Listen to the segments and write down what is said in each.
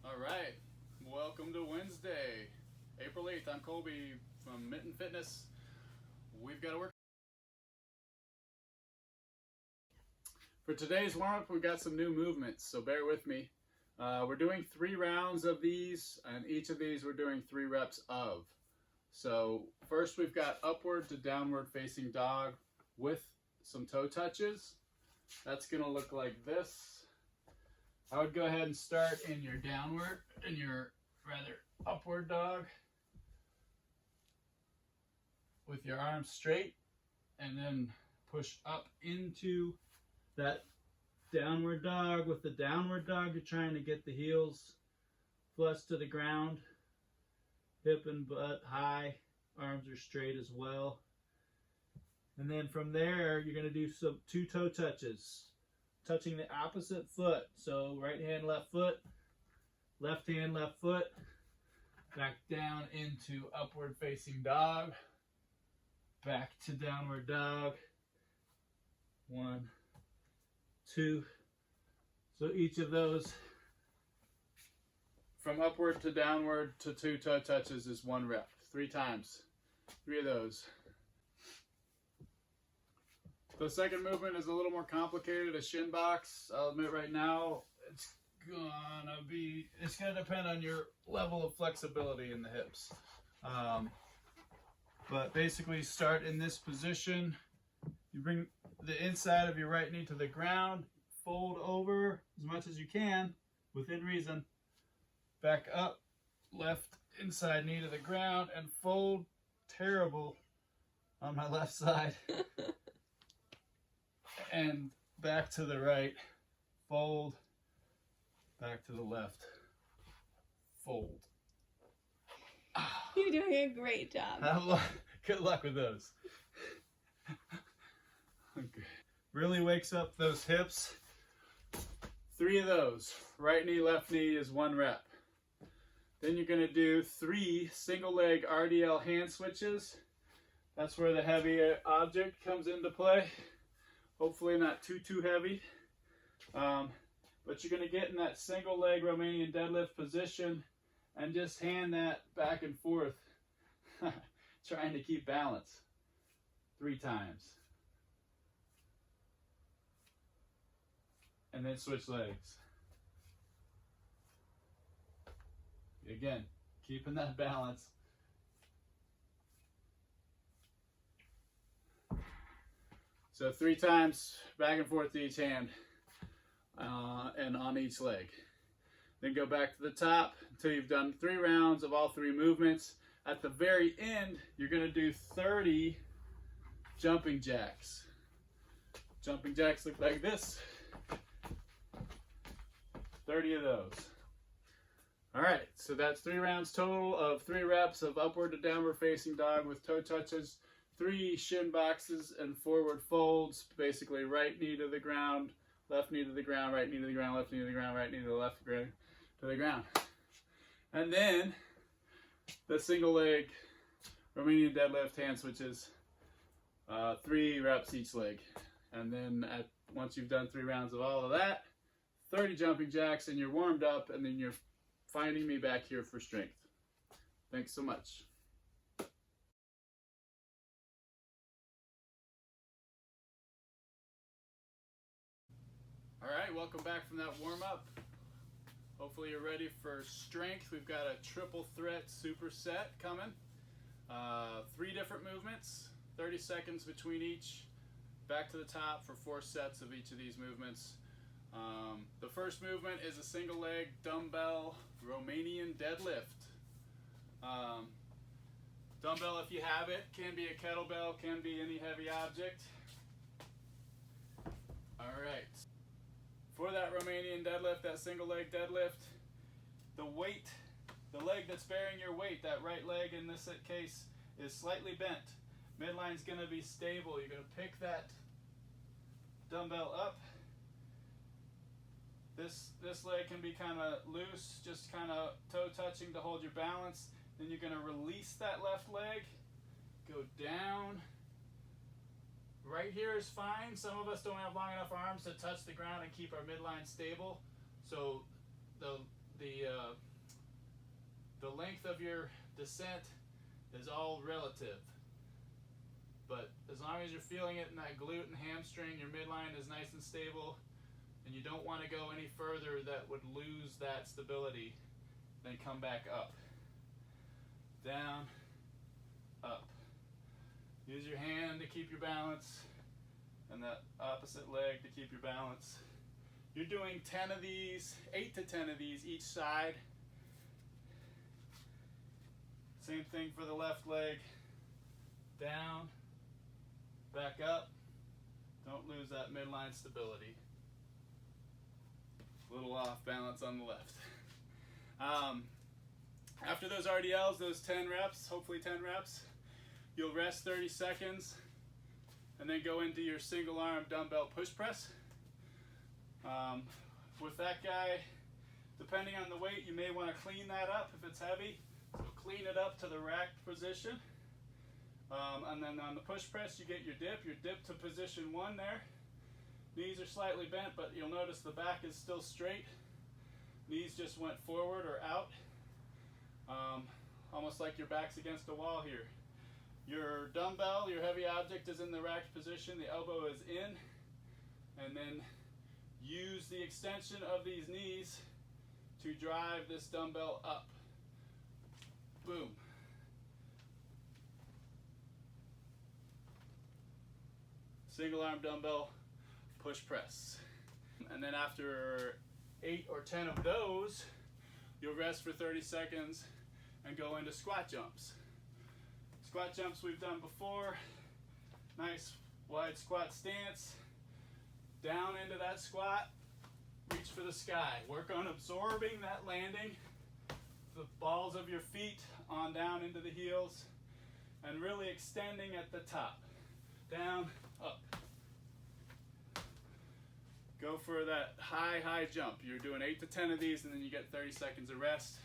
All right, welcome to Wednesday, April 8th. I'm Colby from Mitten Fitness. We've got to work. For today's warm-up, we've got some new movements, so bear with me. We're doing 3 rounds of these, and each of these we're doing 3 reps of. So first we've got upward to downward facing dog with some toe touches. That's going to look like this. I would go ahead and start in your upward dog with your arms straight, and then push up into that downward dog. With the downward dog, you're trying to get the heels flush to the ground, hip and butt high, arms are straight as well. And then from there, you're going to do some 2 toe touches, touching the opposite foot. So right hand, left foot, left hand, left foot, back down into upward facing dog, back to downward dog. 1, 2. So each of those from upward to downward to 2 toe touches is 1 rep. 3 times. 3 of those. The second movement is a little more complicated, a shin box. I'll admit right now, it's gonna depend on your level of flexibility in the hips. But basically start in this position. You bring the inside of your right knee to the ground, fold over as much as you can, within reason. Back up, left inside knee to the ground, and fold. Terrible on my left side. And back to the right, fold, back to the left, fold. You're doing a great job. Good luck with those. Okay. Really wakes up those hips. 3 of those. Right knee, left knee is 1 rep. Then you're going to do 3 single leg RDL hand switches. That's where the heavy object comes into play. Hopefully not too heavy. But you're going to get in that single leg Romanian deadlift position and just hand that back and forth, trying to keep balance 3 times. And then switch legs. Again, keeping that balance. So 3 times back and forth to each hand and on each leg. Then go back to the top until you've done 3 rounds of all 3 movements. At the very end, you're going to do 30 jumping jacks. Jumping jacks look like this. 30 of those. All right, so that's 3 rounds total of 3 reps of upward to downward facing dog with toe touches, 3 shin boxes and forward folds, basically right knee to the ground, left knee to the ground, right knee to the ground, left knee to the ground, right knee to the left to the ground. And then the single leg Romanian deadlift hand switches, 3 reps each leg. And then once you've done 3 rounds of all of that, 30 jumping jacks, and you're warmed up, and then you're finding me back here for strength. Thanks so much. All right, welcome back from that warm-up. Hopefully you're ready for strength. We've got a triple threat superset coming. 3 different movements, 30 seconds between each. Back to the top for 4 sets of each of these movements. The first movement is a single leg dumbbell Romanian deadlift. Dumbbell, if you have it, can be a kettlebell, can be any heavy object. All right. For that Romanian deadlift, that single leg deadlift, the leg that's bearing your weight, that right leg in this case, is slightly bent. Midline's going to be stable. You're going to pick that dumbbell up. This leg can be kind of loose, just kind of toe touching to hold your balance. Then you're going to release that left leg, go down. Right here is fine. Some of us don't have long enough arms to touch the ground and keep our midline stable. So the the length of your descent is all relative. But as long as you're feeling it in that glute and hamstring, your midline is nice and stable, and you don't want to go any further that would lose that stability, then come back up. Down, up. Use your hand to keep your balance, and that opposite leg to keep your balance. You're doing 10 of these, 8 to 10 of these each side. Same thing for the left leg. Down, back up. Don't lose that midline stability. A little off balance on the left. After those RDLs, those 10 reps, hopefully 10 reps, you'll rest 30 seconds and then go into your single arm dumbbell push press. With that guy, depending on the weight, you may want to clean that up if it's heavy. So clean it up to the racked position. And then on the push press, you get your dip to position 1 there. Knees are slightly bent, but you'll notice the back is still straight. Knees just went forward or out. Almost like your back's against a wall here. Your dumbbell, your heavy object, is in the racked position. The elbow is in. And then use the extension of these knees to drive this dumbbell up. Boom. Single arm dumbbell push press. And then after 8 or 10 of those, you'll rest for 30 seconds and go into squat jumps. Squat jumps we've done before. Nice wide squat stance. Down into that squat. Reach for the sky. Work on absorbing that landing. The balls of your feet on down into the heels. And really extending at the top. Down, up. Go for that high jump. You're doing 8 to 10 of these, and then you get 30 seconds of rest.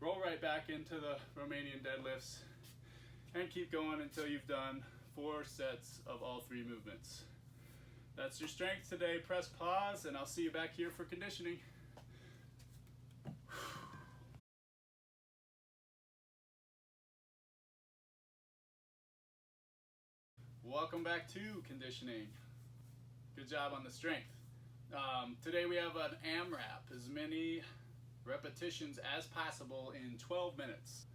Roll right back into the Romanian deadlifts, and keep going until you've done 4 sets of all 3 movements. That's your strength today. Press pause, and I'll see you back here for conditioning. Welcome back to conditioning. Good job on the strength. Today we have an AMRAP, as many repetitions as possible in 12 minutes.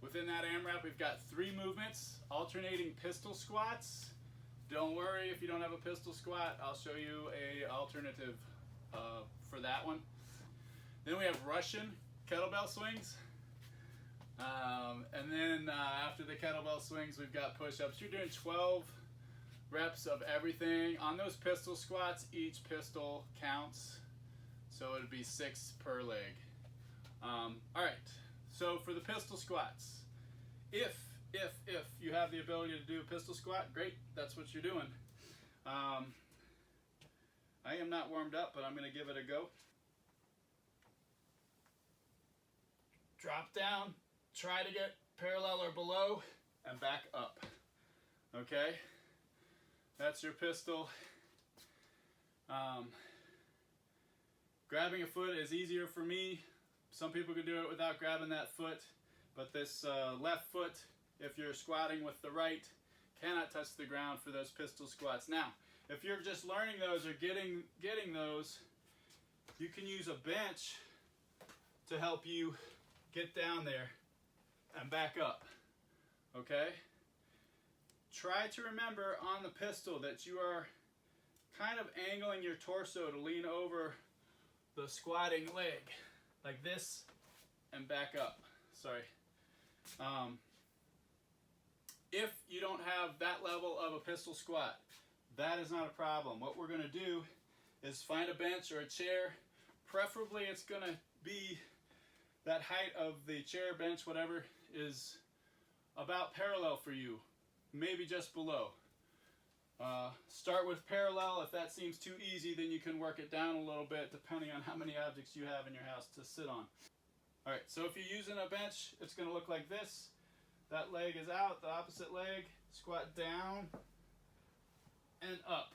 Within that AMRAP, we've got 3 movements, alternating pistol squats. Don't worry if you don't have a pistol squat, I'll show you a alternative for that one. Then we have Russian kettlebell swings. And then after the kettlebell swings, we've got push-ups. You're doing 12 reps of everything. On those pistol squats, each pistol counts, so it'd be 6 per leg. All right, so for the pistol squats, if you have the ability to do a pistol squat, great, that's what you're doing. I am not warmed up, but I'm going to give it a go. Drop down, try to get parallel or below, and back up. Okay? That's your pistol. Grabbing a foot is easier for me. Some people can do it without grabbing that foot, but this left foot, if you're squatting with the right, cannot touch the ground for those pistol squats. Now, if you're just learning those or getting those, you can use a bench to help you get down there and back up. Okay? Try to remember on the pistol that you are kind of angling your torso to lean over the squatting leg, like this, and back up. Sorry. If you don't have that level of a pistol squat, that is not a problem. What we're going to do is find a bench or a chair. Preferably it's going to be that height of the chair, bench, whatever, is about parallel for you. Maybe just below. Start with parallel. If that seems too easy, then you can work it down a little bit depending on how many objects you have in your house to sit on. Alright, so if you're using a bench, it's going to look like this. That leg is out, the opposite leg. Squat down and up.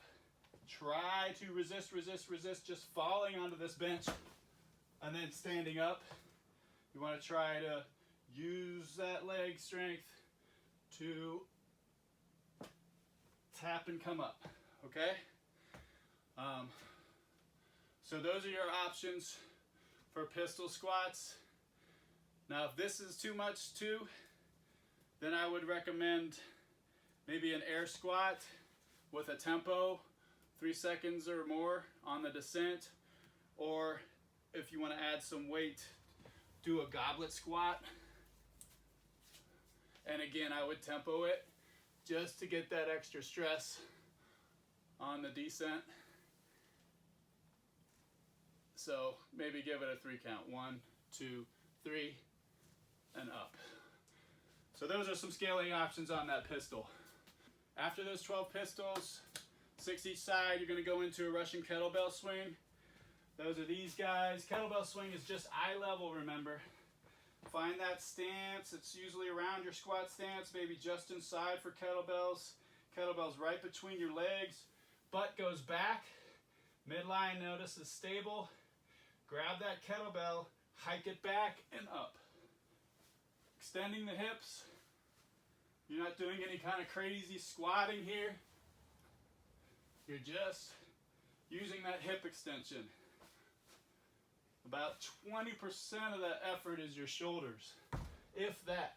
Try to resist, just falling onto this bench And then standing up, you want to try to use that leg strength to tap and come up, okay? So those are your options for pistol squats. Now if this is too much too, then I would recommend maybe an air squat with a tempo, 3 seconds or more on the descent, or if you want to add some weight, do a goblet squat. And again, I would tempo it just to get that extra stress on the descent. So maybe give it a 3 count. 1, 2, 3, and up. So those are some scaling options on that pistol. After those 12 pistols, 6 each side, you're going to go into a Russian kettlebell swing. Those are these guys. Kettlebell swing is just eye level, remember. Find that stance. It's usually around your squat stance, maybe just inside for kettlebells. Kettlebells right between your legs. Butt goes back. Midline, notice, is stable. Grab that kettlebell, hike it back and up. Extending the hips. You're not doing any kind of crazy squatting here. You're just using that hip extension. About 20% of that effort is your shoulders, if that.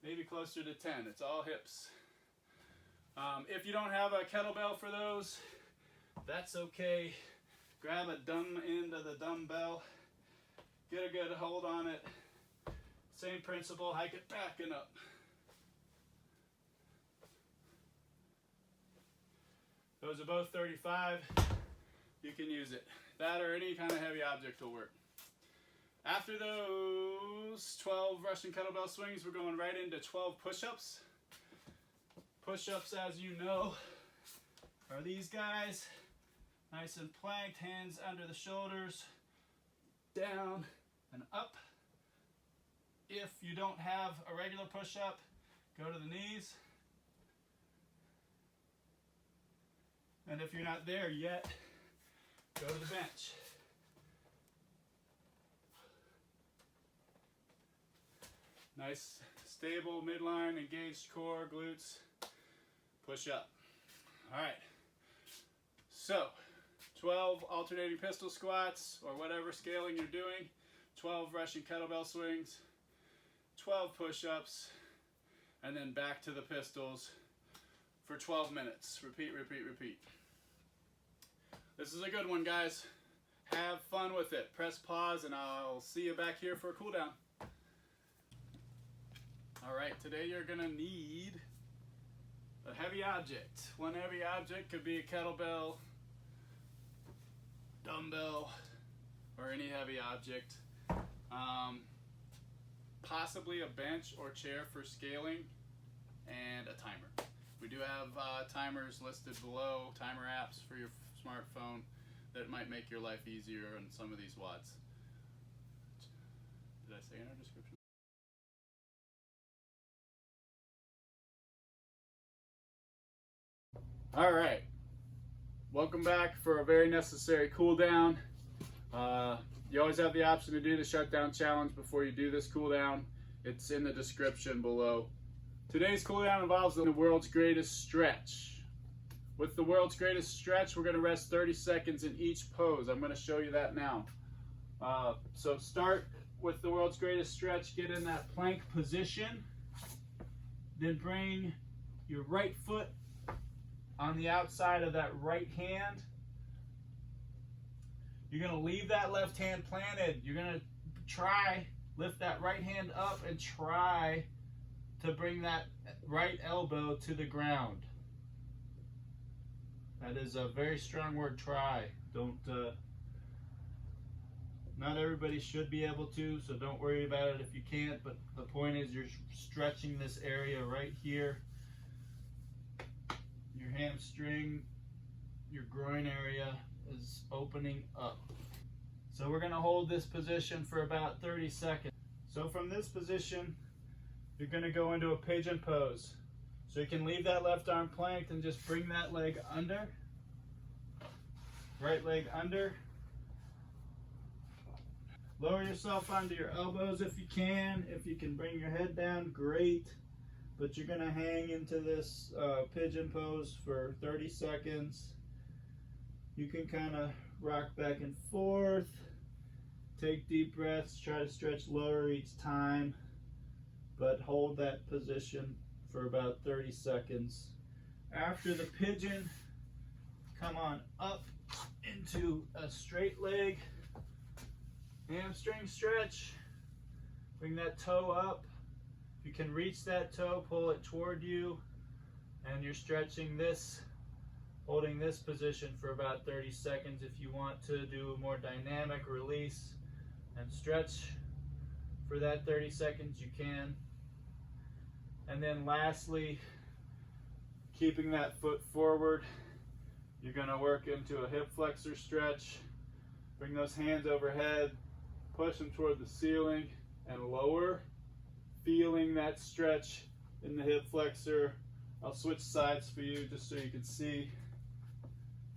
Maybe closer to 10. It's all hips. If you don't have a kettlebell for those, that's okay. Grab a dumb end of the dumbbell. Get a good hold on it. Same principle, hike it back and up. Those are both 35. You can use it. That or any kind of heavy object will work. After those 12 Russian kettlebell swings, we're going right into 12 push-ups. Push-ups, as you know, are these guys. Nice and planked, hands under the shoulders, down and up. If you don't have a regular push-up, go to the knees. And if you're not there yet, go to the bench. Nice, stable midline, engaged core, glutes, push up. All right, so 12 alternating pistol squats or whatever scaling you're doing, 12 Russian kettlebell swings, 12 push-ups, and then back to the pistols for 12 minutes. Repeat, repeat, repeat. This is a good one, guys. Have fun with it. Press pause and I'll see you back here for a cool down. All right, today you're gonna need a heavy object. One heavy object could be a kettlebell, dumbbell, or any heavy object. Possibly a bench or chair for scaling, and a timer. We do have timers listed below, timer apps for your smartphone that might make your life easier on some of these WODs. Did I say in our description? All right, welcome back for a very necessary cool down. You always have the option to do the shutdown challenge before you do this cool down. It's in the description below. Today's cool down involves the world's greatest stretch. With the world's greatest stretch, we're going to rest 30 seconds in each pose. I'm going to show you that now. So start with the world's greatest stretch. Get in that plank position. Then bring your right foot on the outside of that right hand. You're going to leave that left hand planted. You're going to lift that right hand up and try to bring that right elbow to the ground. That is a very strong word, try. Not everybody should be able to, so don't worry about it if you can't, but the point is you're stretching this area right here. Your hamstring, your groin area is opening up. So we're going to hold this position for about 30 seconds. So from this position, you're going to go into a pigeon pose. So you can leave that left arm planked and just bring that leg under. Right leg under. Lower yourself onto your elbows if you can. If you can bring your head down, great. But you're gonna hang into this pigeon pose for 30 seconds. You can kind of rock back and forth. Take deep breaths, try to stretch lower each time, but hold that position for about 30 seconds. After the pigeon, come on up into a straight leg, hamstring stretch. Bring that toe up. If you can reach that toe, pull it toward you, and you're stretching this, holding this position for about 30 seconds. If you want to do a more dynamic release and stretch for that 30 seconds, you can. And then lastly, keeping that foot forward, you're going to work into a hip flexor stretch. Bring those hands overhead, push them toward the ceiling and lower, feeling that stretch in the hip flexor. I'll switch sides for you just so you can see.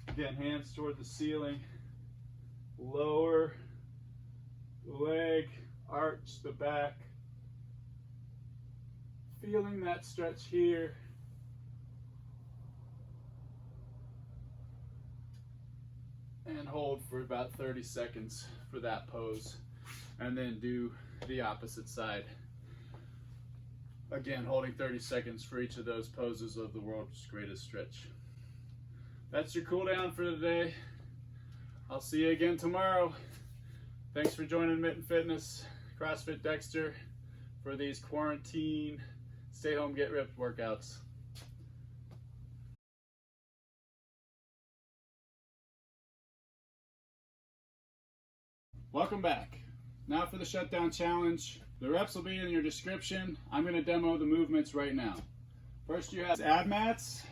Again, hands toward the ceiling, lower the leg, arch the back, feeling that stretch here. And hold for about 30 seconds for that pose. And then do the opposite side. Again, holding 30 seconds for each of those poses of the world's greatest stretch. That's your cool down for today. I'll see you again tomorrow. Thanks for joining Mitten Fitness, CrossFit Dexter, for these quarantine, stay home, get ripped workouts. Welcome back. Now for the shutdown challenge. The reps will be in your description. I'm going to demo the movements right now. First you have ab mats.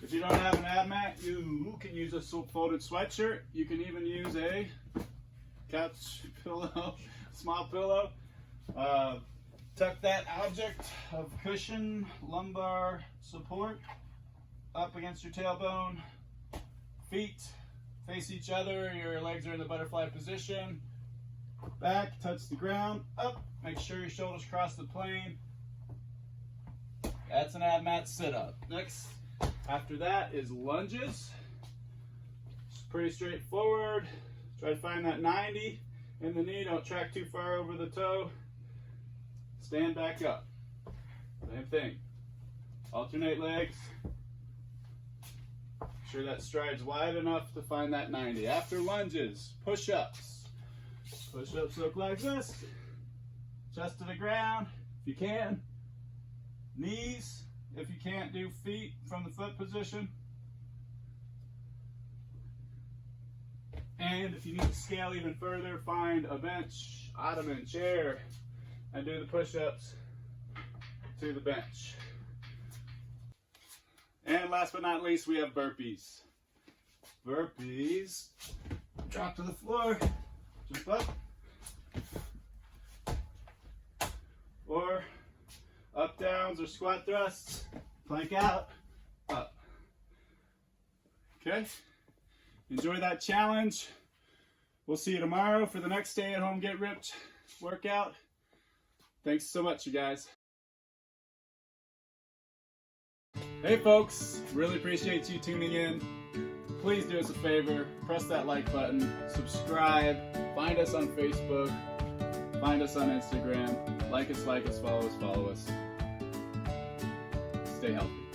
If you don't have an ab mat, you can use a folded sweatshirt. You can even use a couch pillow, small pillow. Tuck that object of cushion, lumbar support up against your tailbone. Feet face each other. Your legs are in the butterfly position. Back, touch the ground, up. Make sure your shoulders cross the plane. That's an ab mat sit-up. Next, after that is lunges. It's pretty straightforward. Try to find that 90 in the knee. Don't track too far over the toe. Stand back up. Same thing. Alternate legs. Make sure that stride's wide enough to find that 90. After lunges, push-ups. Push-ups look like this. Chest to the ground, if you can. Knees, if you can't do feet from the foot position. And if you need to scale even further, find a bench, ottoman, chair, and do the push-ups to the bench. And last but not least, we have burpees. Burpees, drop to the floor, jump up, or up downs or squat thrusts, plank out, up. Okay, enjoy that challenge. We'll see you tomorrow for the next stay at home get ripped workout. Thanks so much, you guys. Hey folks, really appreciate you tuning in. Please do us a favor, press that like button, subscribe, find us on Facebook, find us on Instagram, like us, follow us. Stay healthy.